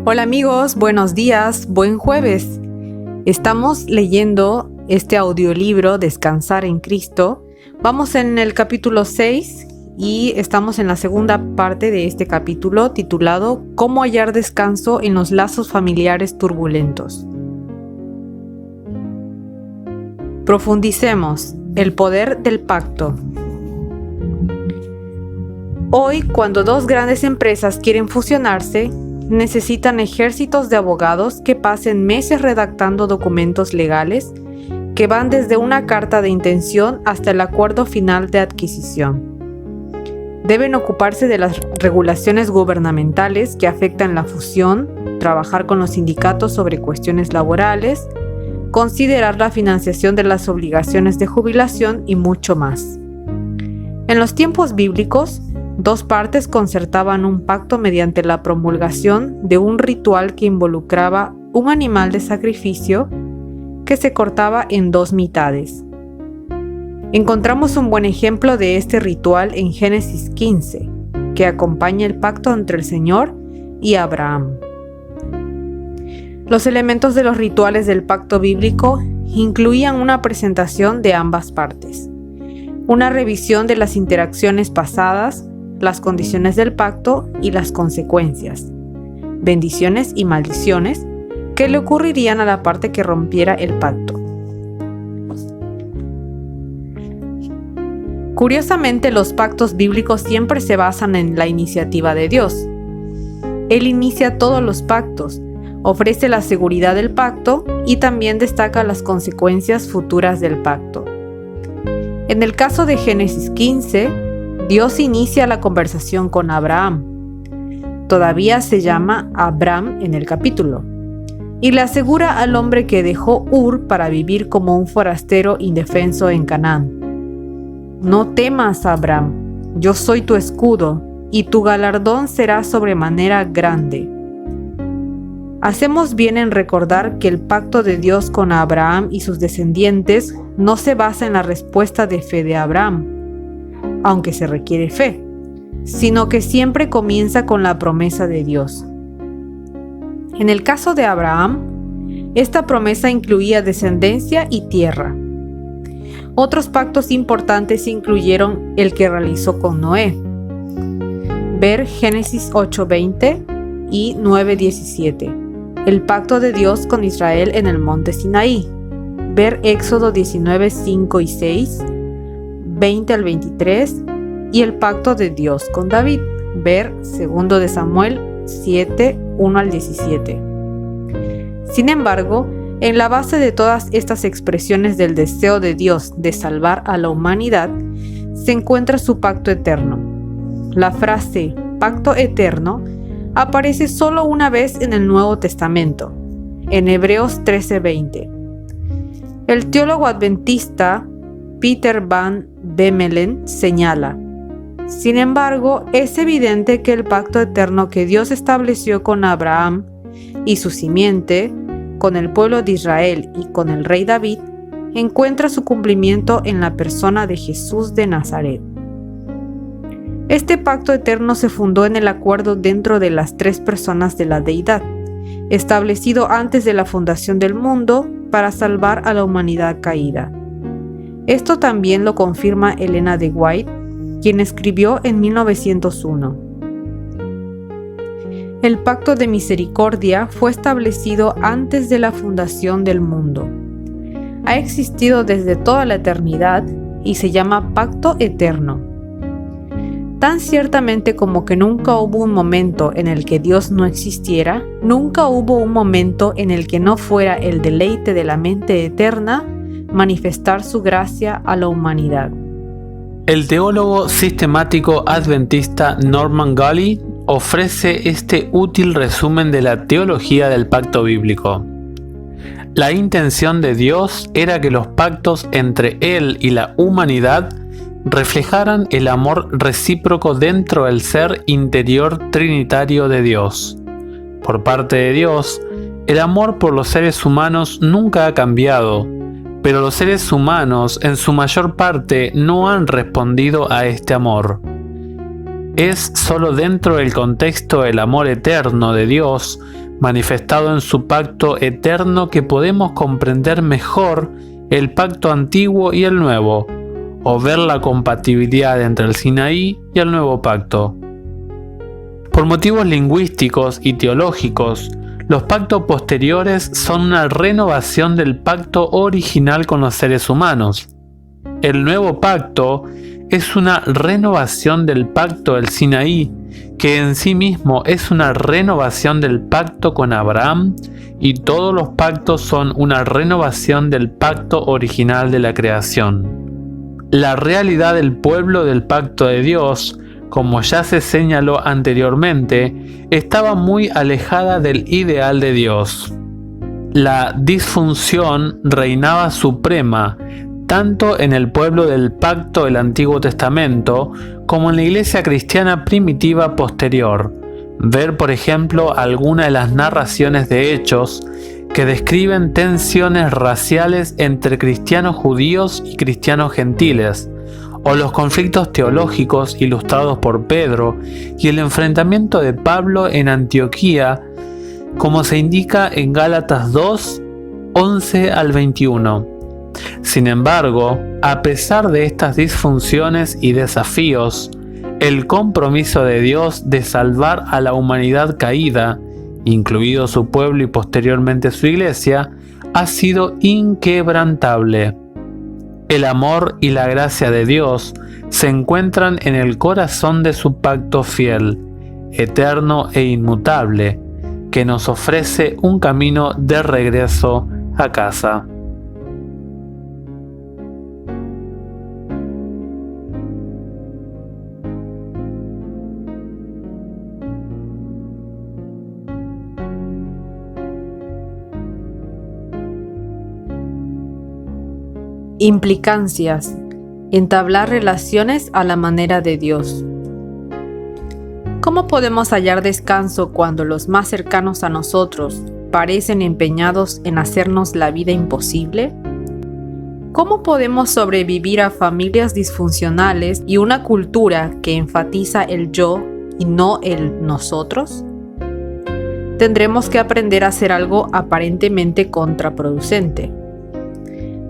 Hola amigos, buenos días, buen jueves. Estamos leyendo este audiolibro Descansar en Cristo. Vamos en el capítulo 6 y estamos en la segunda parte de este capítulo titulado ¿Cómo hallar descanso en los lazos familiares turbulentos? Profundicemos. El poder del pacto. Hoy, cuando dos grandes empresas quieren fusionarse, necesitan ejércitos de abogados que pasen meses redactando documentos legales que van desde una carta de intención hasta el acuerdo final de adquisición. Deben ocuparse de las regulaciones gubernamentales que afectan la fusión, trabajar con los sindicatos sobre cuestiones laborales, considerar la financiación de las obligaciones de jubilación y mucho más. En los tiempos bíblicos, dos partes concertaban un pacto mediante la promulgación de un ritual que involucraba un animal de sacrificio que se cortaba en dos mitades. Encontramos un buen ejemplo de este ritual en Génesis 15, que acompaña el pacto entre el Señor y Abraham. Los elementos de los rituales del pacto bíblico incluían una presentación de ambas partes, una revisión de las interacciones pasadas, las condiciones del pacto y las consecuencias, bendiciones y maldiciones que le ocurrirían a la parte que rompiera el pacto. Curiosamente, los pactos bíblicos siempre se basan en la iniciativa de Dios. Él inicia todos los pactos, ofrece la seguridad del pacto y también destaca las consecuencias futuras del pacto. En el caso de Génesis 15, Dios inicia la conversación con Abraham. Todavía se llama Abram en el capítulo, y le asegura al hombre que dejó Ur para vivir como un forastero indefenso en Canaán: No temas, Abram, yo soy tu escudo, y tu galardón será sobremanera grande. Hacemos bien en recordar que el pacto de Dios con Abraham y sus descendientes no se basa en la respuesta de fe de Abraham, aunque se requiere fe, sino que siempre comienza con la promesa de Dios. En el caso de Abraham, esta promesa incluía descendencia y tierra. Otros pactos importantes incluyeron el que realizó con Noé. Ver Génesis 8:20 y 9:17. El pacto de Dios con Israel en el monte Sinaí. Ver Éxodo 19:5 y 6, 20 al 23, y el pacto de Dios con David. Ver 2 de Samuel 7, 1 al 17. Sin embargo, en la base de todas estas expresiones del deseo de Dios de salvar a la humanidad, se encuentra su pacto eterno. La frase pacto eterno aparece solo una vez en el Nuevo Testamento, en Hebreos 13:20. El teólogo adventista Peter Van Bemmelen señala: sin embargo, es evidente que el pacto eterno que Dios estableció con Abraham y su simiente, con el pueblo de Israel y con el rey David, encuentra su cumplimiento en la persona de Jesús de Nazaret. Este pacto eterno se fundó en el acuerdo dentro de las tres personas de la deidad, establecido antes de la fundación del mundo para salvar a la humanidad caída. Esto también lo confirma Elena de White, quien escribió en 1901. El pacto de misericordia fue establecido antes de la fundación del mundo. Ha existido desde toda la eternidad y se llama pacto eterno. Tan ciertamente como que nunca hubo un momento en el que Dios no existiera, nunca hubo un momento en el que no fuera el deleite de la mente eterna manifestar su gracia a la humanidad. El teólogo sistemático adventista Norman Gully ofrece este útil resumen de la teología del pacto bíblico. La intención de Dios era que los pactos entre Él y la humanidad reflejaran el amor recíproco dentro del ser interior trinitario de Dios. Por parte de Dios, el amor por los seres humanos nunca ha cambiado, pero los seres humanos en su mayor parte no han respondido a este amor. Es solo dentro del contexto del amor eterno de Dios manifestado en su pacto eterno, que podemos comprender mejor el pacto antiguo y el nuevo, o ver la compatibilidad entre el Sinaí y el nuevo pacto. Por motivos lingüísticos y teológicos, los pactos posteriores son una renovación del pacto original con los seres humanos. El nuevo pacto es una renovación del pacto del Sinaí, que en sí mismo es una renovación del pacto con Abraham, y todos los pactos son una renovación del pacto original de la creación. La realidad del pueblo del pacto de Dios, como ya se señaló anteriormente, estaba muy alejada del ideal de Dios. La disfunción reinaba suprema, tanto en el pueblo del pacto del Antiguo Testamento como en la iglesia cristiana primitiva posterior. Ver, por ejemplo, algunas de las narraciones de Hechos que describen tensiones raciales entre cristianos judíos y cristianos gentiles, o los conflictos teológicos ilustrados por Pedro y el enfrentamiento de Pablo en Antioquía, como se indica en Gálatas 2, 11 al 21. Sin embargo, a pesar de estas disfunciones y desafíos, el compromiso de Dios de salvar a la humanidad caída, incluido su pueblo y posteriormente su iglesia, ha sido inquebrantable. El amor y la gracia de Dios se encuentran en el corazón de su pacto fiel, eterno e inmutable, que nos ofrece un camino de regreso a casa. Implicancias. Entablar relaciones a la manera de Dios. ¿Cómo podemos hallar descanso cuando los más cercanos a nosotros parecen empeñados en hacernos la vida imposible? ¿Cómo podemos sobrevivir a familias disfuncionales y una cultura que enfatiza el yo y no el nosotros? Tendremos que aprender a hacer algo aparentemente contraproducente.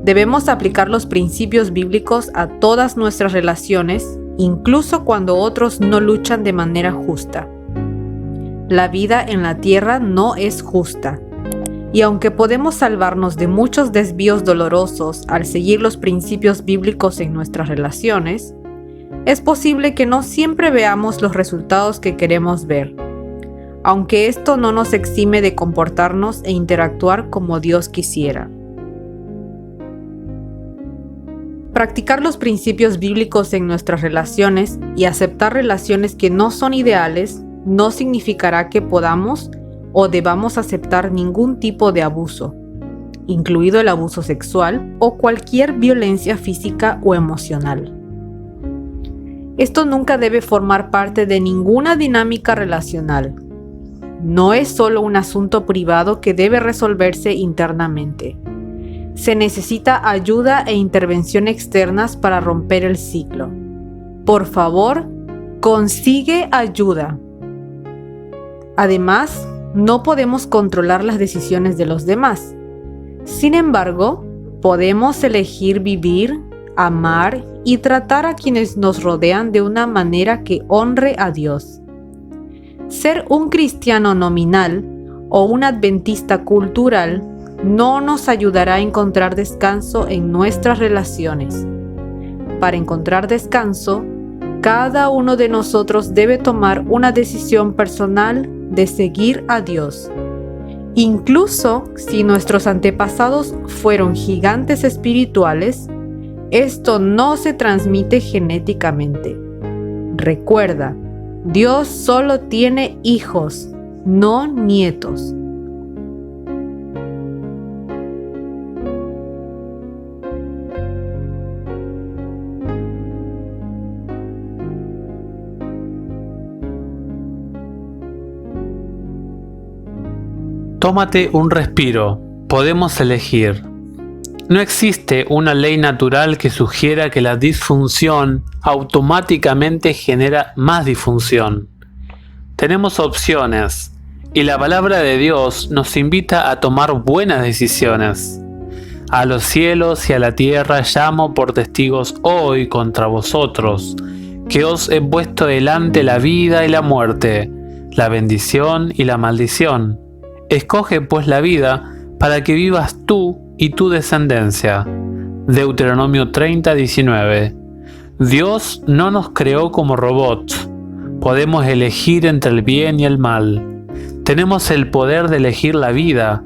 Debemos aplicar los principios bíblicos a todas nuestras relaciones, incluso cuando otros no luchan de manera justa. La vida en la tierra no es justa, y aunque podemos salvarnos de muchos desvíos dolorosos al seguir los principios bíblicos en nuestras relaciones, es posible que no siempre veamos los resultados que queremos ver, aunque esto no nos exime de comportarnos e interactuar como Dios quisiera. Practicar los principios bíblicos en nuestras relaciones y aceptar relaciones que no son ideales no significará que podamos o debamos aceptar ningún tipo de abuso, incluido el abuso sexual o cualquier violencia física o emocional. Esto nunca debe formar parte de ninguna dinámica relacional. No es solo un asunto privado que debe resolverse internamente. Se necesita ayuda e intervención externas para romper el ciclo. Por favor, consigue ayuda. Además, no podemos controlar las decisiones de los demás. Sin embargo, podemos elegir vivir, amar y tratar a quienes nos rodean de una manera que honre a Dios. Ser un cristiano nominal o un adventista cultural no nos ayudará a encontrar descanso en nuestras relaciones. Para encontrar descanso, cada uno de nosotros debe tomar una decisión personal de seguir a Dios. Incluso si nuestros antepasados fueron gigantes espirituales, esto no se transmite genéticamente. Recuerda, Dios solo tiene hijos, no nietos. Tómate un respiro. Podemos elegir. No existe una ley natural que sugiera que la disfunción automáticamente genera más disfunción. Tenemos opciones, Y la palabra de Dios nos invita a tomar buenas decisiones. A los cielos y a la tierra llamo por testigos hoy contra vosotros, que os he puesto delante la vida y la muerte, la bendición y la maldición. Escoge pues la vida para que vivas tú y tu descendencia. Deuteronomio 30:19. Dios no nos creó como robots. Podemos elegir entre el bien y el mal. Tenemos el poder de elegir la vida.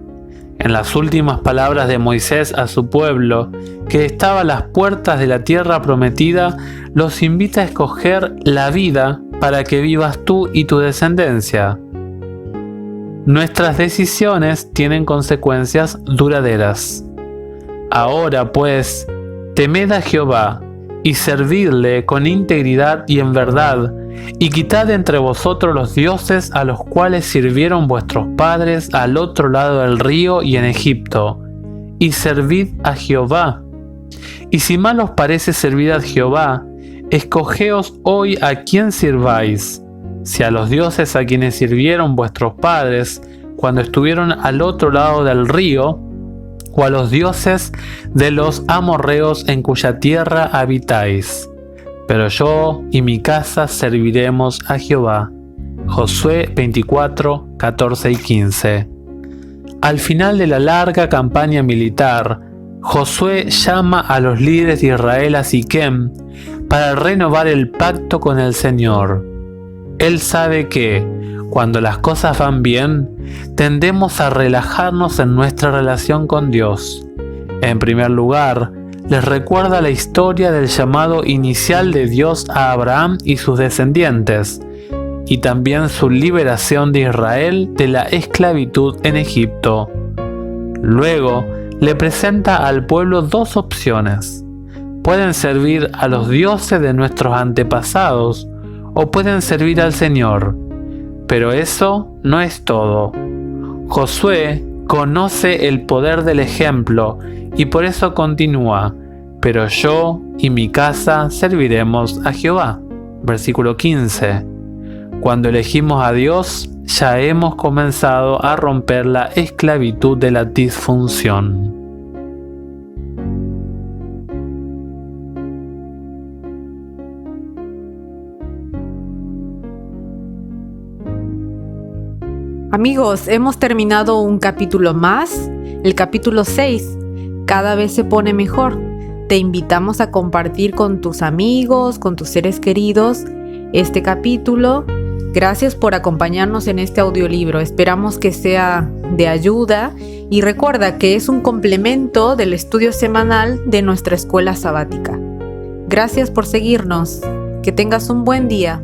En las últimas palabras de Moisés a su pueblo, que estaba a las puertas de la tierra prometida, los invita a escoger la vida para que vivas tú y tu descendencia. Nuestras decisiones tienen consecuencias duraderas. Ahora pues, temed a Jehová y servidle con integridad y en verdad, y quitad entre vosotros los dioses a los cuales sirvieron vuestros padres al otro lado del río y en Egipto, y servid a Jehová. Y si mal os parece servir a Jehová, escogeos hoy a quién sirváis, si a los dioses a quienes sirvieron vuestros padres cuando estuvieron al otro lado del río, o a los dioses de los amorreos en cuya tierra habitáis. Pero yo y mi casa serviremos a Jehová. Josué 24, 14 y 15. Al final de la larga campaña militar, Josué llama a los líderes de Israel a Siquem para renovar el pacto con el Señor. Él sabe que, cuando las cosas van bien, tendemos a relajarnos en nuestra relación con Dios. En primer lugar, les recuerda la historia del llamado inicial de Dios a Abraham y sus descendientes, y también su liberación de Israel de la esclavitud en Egipto. Luego, le presenta al pueblo dos opciones. Pueden servir a los dioses de nuestros antepasados, o pueden servir al Señor. Pero eso no es todo. Josué conoce el poder del ejemplo y por eso continúa: pero yo y mi casa serviremos a Jehová. Versículo 15. Cuando elegimos a Dios, ya hemos comenzado a romper la esclavitud de la disfunción. Amigos, hemos terminado un capítulo más, el capítulo 6. Cada vez se pone mejor. Te invitamos a compartir con tus amigos, con tus seres queridos, este capítulo. Gracias por acompañarnos en este audiolibro. Esperamos que sea de ayuda y recuerda que es un complemento del estudio semanal de nuestra escuela sabática. Gracias por seguirnos. Que tengas un buen día.